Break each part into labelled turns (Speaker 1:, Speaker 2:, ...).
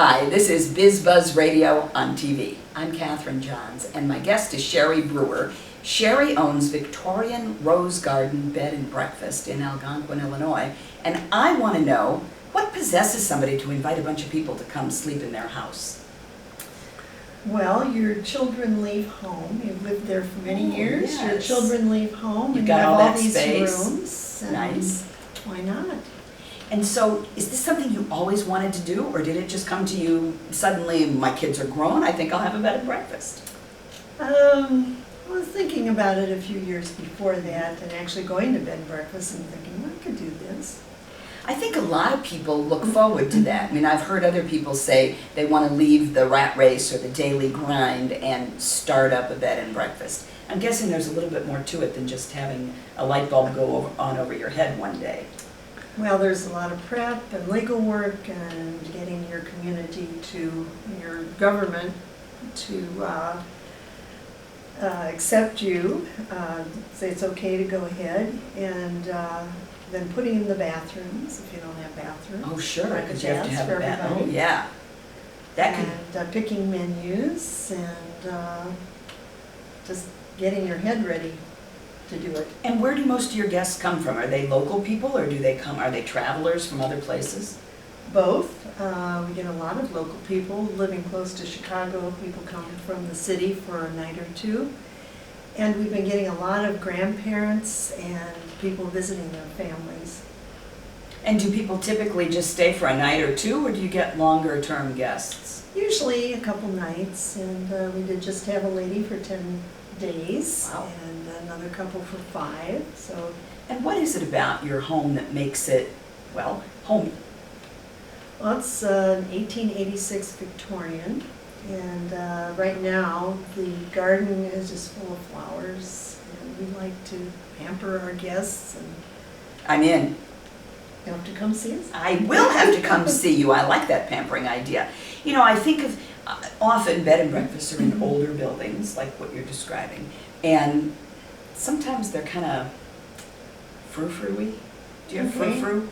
Speaker 1: Hi, this is Biz Buzz Radio on TV. I'm Catherine Johns, and my guest is Sherry Brewer. Sherry owns Victorian Rose Garden Bed and Breakfast in Algonquin, Illinois, and I want to know what possesses somebody to invite a bunch of people to come sleep in their house.
Speaker 2: Well, your children leave home. You've lived there for many years.
Speaker 1: Yes.
Speaker 2: Your children leave home,
Speaker 1: You've
Speaker 2: and
Speaker 1: got
Speaker 2: you have
Speaker 1: all
Speaker 2: all
Speaker 1: that
Speaker 2: these
Speaker 1: space.
Speaker 2: rooms. And
Speaker 1: Nice.
Speaker 2: why not?
Speaker 1: And so, is this something you always wanted to do, or did it just come to you suddenly, my kids are grown, I think I'll have a bed and breakfast?
Speaker 2: I was thinking about it a few years before that, and actually going to bed and breakfast and thinking, well, I could do this.
Speaker 1: I think a lot of people look forward to that. I mean, I've heard other people say they want to leave the rat race or the daily grind and start up a bed and breakfast. I'm guessing there's a little bit more to it than just having a light bulb go on over your head one day.
Speaker 2: Well, there's a lot of prep and legal work and getting your community to, your government to accept you, say it's okay to go ahead, and then putting in the bathrooms if you don't have bathrooms.
Speaker 1: Oh, sure,
Speaker 2: Private
Speaker 1: because you have to
Speaker 2: baths
Speaker 1: have
Speaker 2: for
Speaker 1: a bath. Oh,
Speaker 2: everybody.
Speaker 1: yeah. That could,
Speaker 2: And picking menus and just getting your head ready to do it.
Speaker 1: and where do most of your guests come from? Are they local people, or are they travelers from other places?
Speaker 2: Both. We get a lot of local people living close to Chicago. People come from the city for a night or two. And we've been getting a lot of grandparents and people visiting their families.
Speaker 1: And do people typically just stay for a night or two, or do you get longer term guests?
Speaker 2: Usually a couple nights, and we did just have a lady for 10 days.
Speaker 1: Wow.
Speaker 2: And another couple for 5. So,
Speaker 1: And what is it about your home that makes it, well, homey?
Speaker 2: well, it's an 1886 Victorian. And right now, the garden is just full of flowers, and we like to pamper our guests, and
Speaker 1: I'm in.
Speaker 2: you have to come see us.
Speaker 1: I will have to come see you. I like that pampering idea. You know, I think of often bed and breakfasts are in older buildings, like what you're describing, and sometimes they're kind of frou-frou-y. Do you have
Speaker 2: Okay.
Speaker 1: frou-frou?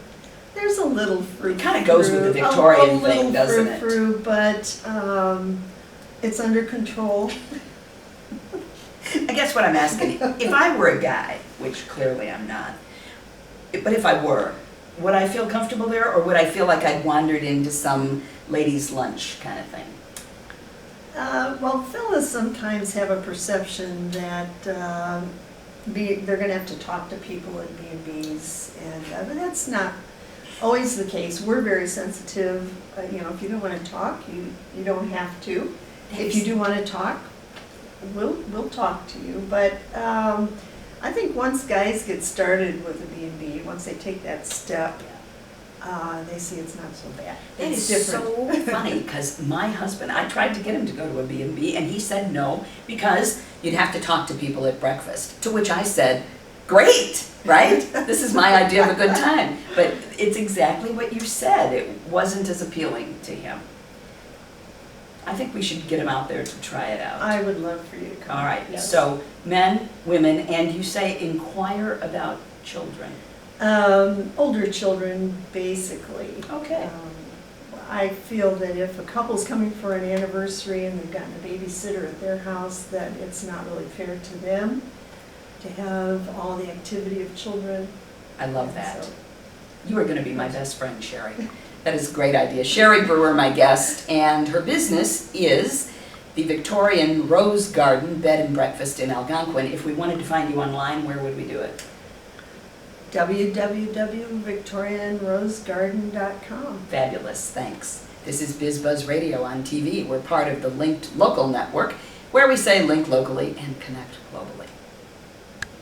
Speaker 2: There's a little fruit.
Speaker 1: It kind of goes with the Victorian thing, doesn't it?
Speaker 2: A little fruit, but it's under control.
Speaker 1: I guess what I'm asking, if I were a guy, which clearly I'm not, but if I were, would I feel comfortable there, or would I feel like I'd wandered into some ladies' lunch kind of thing?
Speaker 2: Well, fellas sometimes have a perception that they're going to have to talk to people at B&Bs, but that's not always the case. We're very sensitive. You know, if you don't want to talk, you don't have to. If you do want to talk, we'll talk to you. But I think once guys get started with a B&B, once they take that step, they see it's not so bad.
Speaker 1: It
Speaker 2: It's
Speaker 1: is
Speaker 2: different.
Speaker 1: so funny, because my husband, I tried to get him to go to a B&B, and he said no, because you'd have to talk to people at breakfast, to which I said, great, right? This is my idea of a good time. But it's exactly what you said. It wasn't as appealing to him. I think we should get him out there to try it out.
Speaker 2: I would love for you to come.
Speaker 1: All right,
Speaker 2: Yes.
Speaker 1: so men, women, and you say inquire about children.
Speaker 2: Older children, basically.
Speaker 1: Okay.
Speaker 2: I feel that if a couple's coming for an anniversary and they've gotten a babysitter at their house, that it's not really fair to them to have all the activity of children.
Speaker 1: I love that.
Speaker 2: So,
Speaker 1: You are going to be my best friend, Sherry. That is a great idea. Sherry Brewer, my guest, and her business is the Victorian Rose Garden Bed and Breakfast in Algonquin. If we wanted to find you online, where would we do it?
Speaker 2: www.victorianrosegarden.com.
Speaker 1: Fabulous, thanks. This is Biz Buzz Radio on TV. We're part of the Linked Local Network, where we say link locally and connect globally.